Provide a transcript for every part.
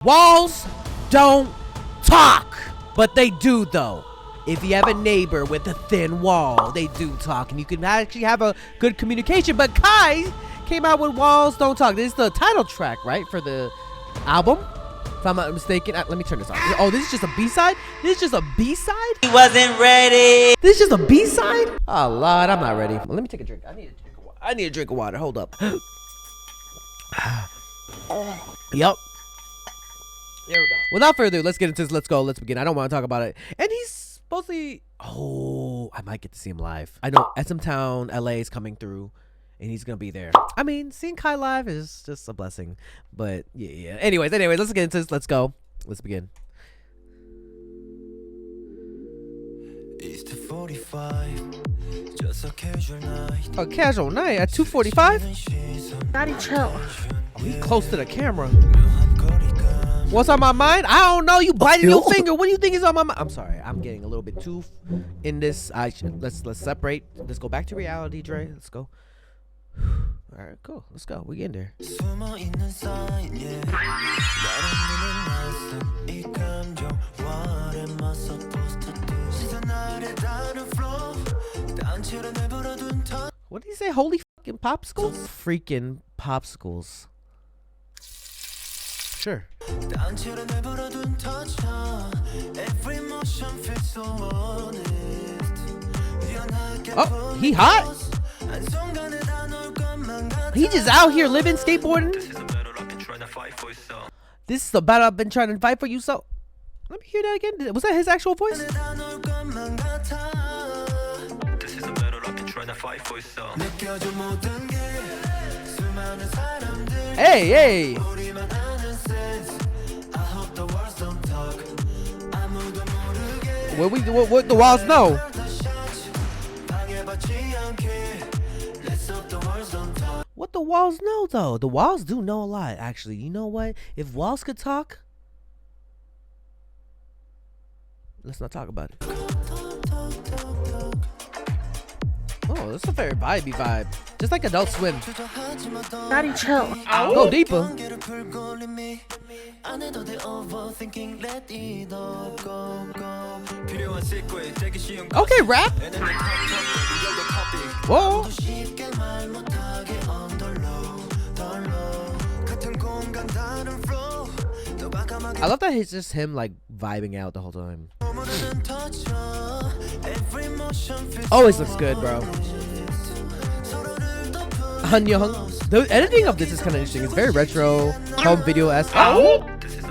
Walls don't talk, but they do though. If you have a neighbor with a thin wall, they do talk, and you can actually have a good communication. But Kai came out with Walls Don't Talk. This is the title track, right, for the album, if I'm not mistaken. Let me turn this off. Oh, this is just a B-side? This is just a B-side? He wasn't ready. This is just a B-side? Oh, Lord, I'm not ready. Well, let me take a drink. I need a drink of water. I need a drink of water. Hold up. Yup. There we go. Without further ado, let's get into this. Let's go. Let's begin. I don't want to talk about it. And he's supposedly... Oh, I might get to see him live. I know SM Town, LA is coming through, and he's going to be there. I mean, seeing Kai live is just a blessing. But, yeah. Anyways, let's get into this. Let's go. Let's begin. It's 2:45. Just a casual night. A casual night at 2:45? Daddy, chill. Oh, he close to the camera. What's on my mind? I don't know. You biting your finger. What do you think is on my mind? I'm sorry. I'm getting a little bit too in this. Let's separate. Let's go back to reality, Dre. Let's go. All right, cool. Let's go. We get in there. What did he say? Holy fucking popsicles? Freaking popsicles. Sure. Oh, he hot? He just out here living, skateboarding. This is the battle I've been trying to fight for you. So, let me hear that again. Was that his actual voice? This is the battle I've been trying to fight for. Hey. What the walls know? What the walls know though? The walls do know a lot, actually. You know what? If walls could talk, let's not talk about it. Oh, that's a very vibey vibe. Just like Adult Swim. Daddy, chill. Go deeper. Okay, rap. Whoa. I love that it's just him like vibing out the whole time. Always looks good, bro. Hanyoung. The editing of this is kind of interesting. It's very retro, home video-esque. Oh!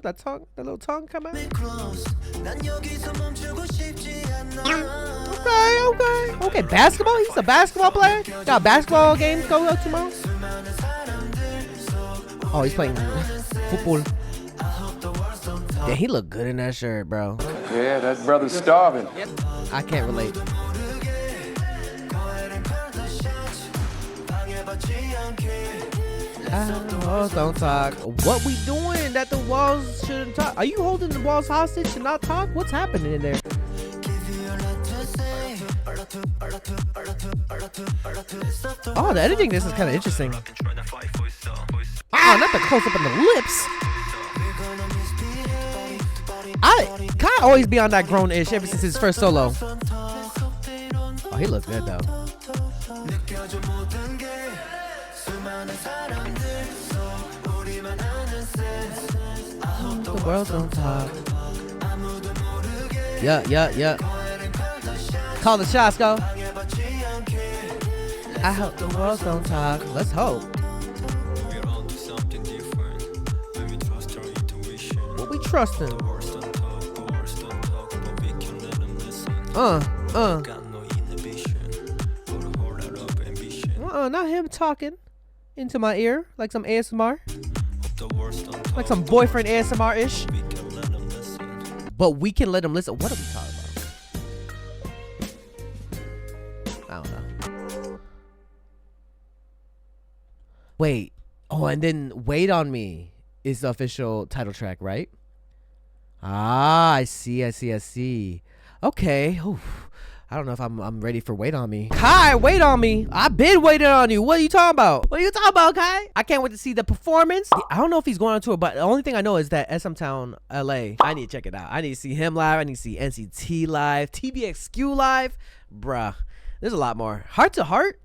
That little tongue come out. Okay. Basketball? He's a basketball player? Got basketball games going up tomorrow? Oh, he's playing football. Yeah, he look good in that shirt, bro. Yeah, that brother's starving. I can't relate. Walls don't talk. What we doing that the walls shouldn't talk? Are you holding the walls hostage to not talk? What's happening in there? Oh, the editing this is kind of interesting. Ah, not the close up on the lips. I kind of always be on that grown-ish ever since his first solo. Oh, he looks good though. The world don't talk. Yeah. Call the shots, go. I hope the world don't talk. Let's hope. What we trusting? Not him talking into my ear like some ASMR. Like some boyfriend ASMR-ish. But we can let him listen. What are we talking about? I don't know. Wait. Oh, and then Wait on Me is the official title track, right? Ah, I see. Okay. Oof. I don't know if I'm ready for Wait On Me. Kai, wait on me. I've been waiting on you. What are you talking about? What are you talking about, Kai? I can't wait to see the performance. I don't know if he's going on tour, but the only thing I know is that SM Town, LA. I need to check it out. I need to see him live. I need to see NCT live, TBXQ live. Bruh, there's a lot more. Heart to Heart?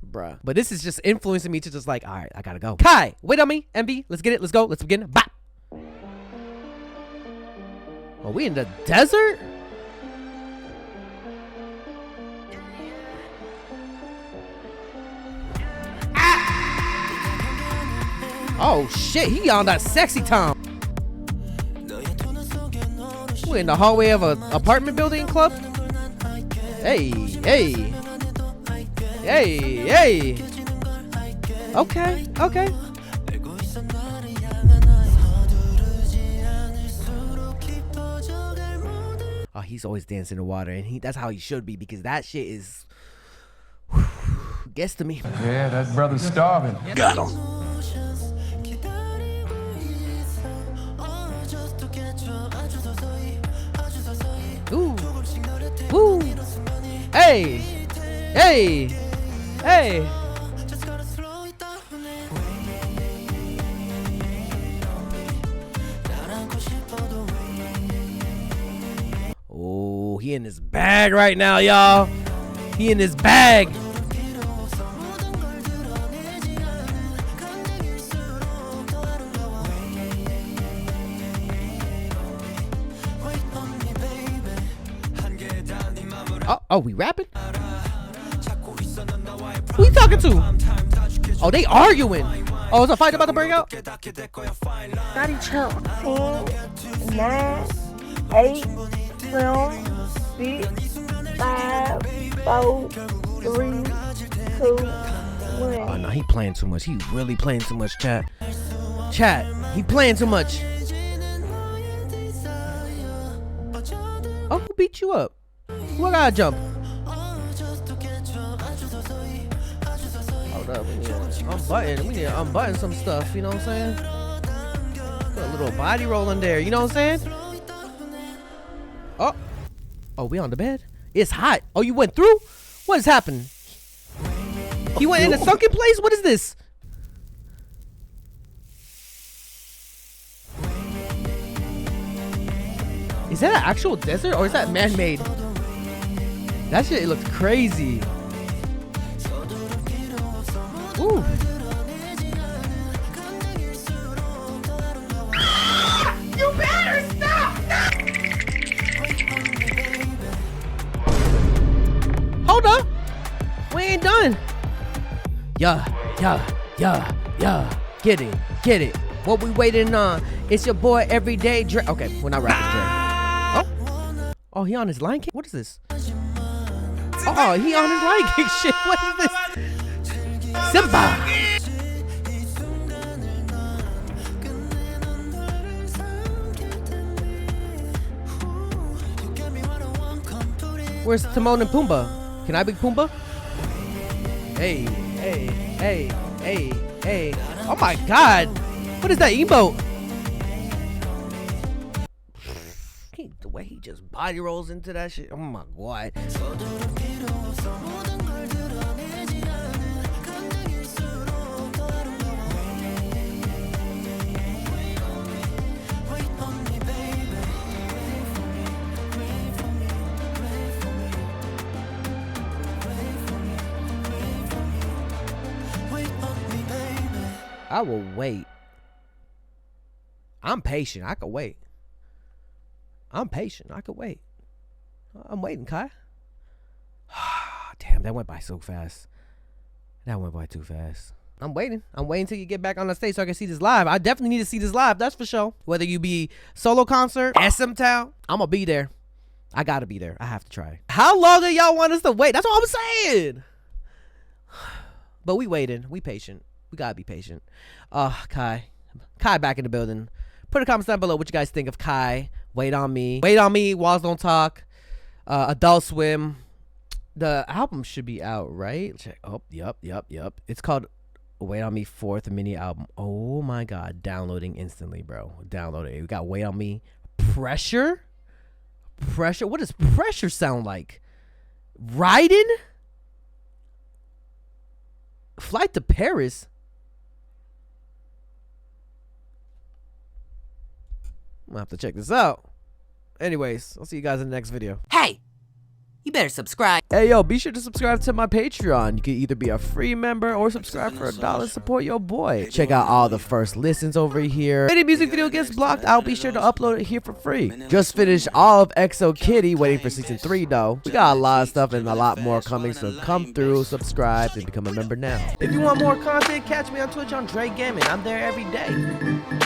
Bruh. But this is just influencing me to just like, all right, I gotta go. Kai, wait on me. MB, let's get it. Let's go. Let's begin. Bop. Are we in the desert? Oh shit, he on that sexy time. We in the hallway of an apartment building club? Hey, hey. Hey, hey. Okay, okay. Oh, he's always dancing in the water, and that's how he should be, because that shit is gets to me. Yeah, that brother's starving. Got him. Ooh. Ooh. Hey. Hey. Hey. Oh, he in his bag right now, y'all. He in his bag. Oh, we rapping? Who you talking to? Oh, they arguing. Oh, is a fight about to break out? Daddy, chill. 10, 9, 8, 7, 6, 5, 4, 3, 2, 1. Oh, no, he playing too much. He really playing too much, chat. Chat, he playing too much. Oh, who beat you up? Who I gotta jump? Hold up, we need to unbutton some stuff, you know what I'm saying? Put a little body roll in there, you know what I'm saying? Oh, we on the bed? It's hot. Oh, you went through? What is happening? He went in a sunken place? What is this? Is that an actual desert or is that man-made? That shit looks crazy. Ooh. You better stop! Hold up. We ain't done. Yeah. Get it. What we waiting on? It's your boy Everyday Dre. Okay, we're not rapping Dre. Oh, he on his Lion King? What is this? Oh, he on his Lion King shit. What is this? Simba. Where's Timon and Pumbaa? Can I be Pumbaa? Hey. Oh my God. What is that emote? The way he just body rolls into that shit. Oh my God. I will wait. I'm patient. I can wait. I'm patient. I could wait. I'm waiting, Kai. Damn, that went by so fast. That went by too fast. I'm waiting. I'm waiting till you get back on the stage so I can see this live. I definitely need to see this live. That's for sure. Whether you be solo concert, SM Town, I'm going to be there. I got to be there. I have to try. How long do y'all want us to wait? That's what I'm saying. But we waiting. We patient. We got to be patient. Kai back in the building. Put a comment down below what you guys think of Kai. Wait on me. Walls Don't Talk. Adult Swim. The album should be out, right? Check. Oh, yep. It's called Wait on Me 4th mini album. Oh my God. Downloading instantly, bro. Download it. We got Wait on Me. Pressure? What does pressure sound like? Riding? Flight to Paris? I'm gonna have to check this out. Anyways, I'll see you guys in the next video. Hey, you better subscribe. Hey, yo, be sure to subscribe to my Patreon. You can either be a free member or subscribe for $1. Support your boy. Check out all the first listens over here. If any music video gets blocked, I'll be sure to upload it here for free. Just finished all of EXO Kitty, waiting for season 3 though. We got a lot of stuff and a lot more coming, so come through, subscribe, and become a member now. If you want more content, catch me on Twitch on Jrekml. I'm there every day.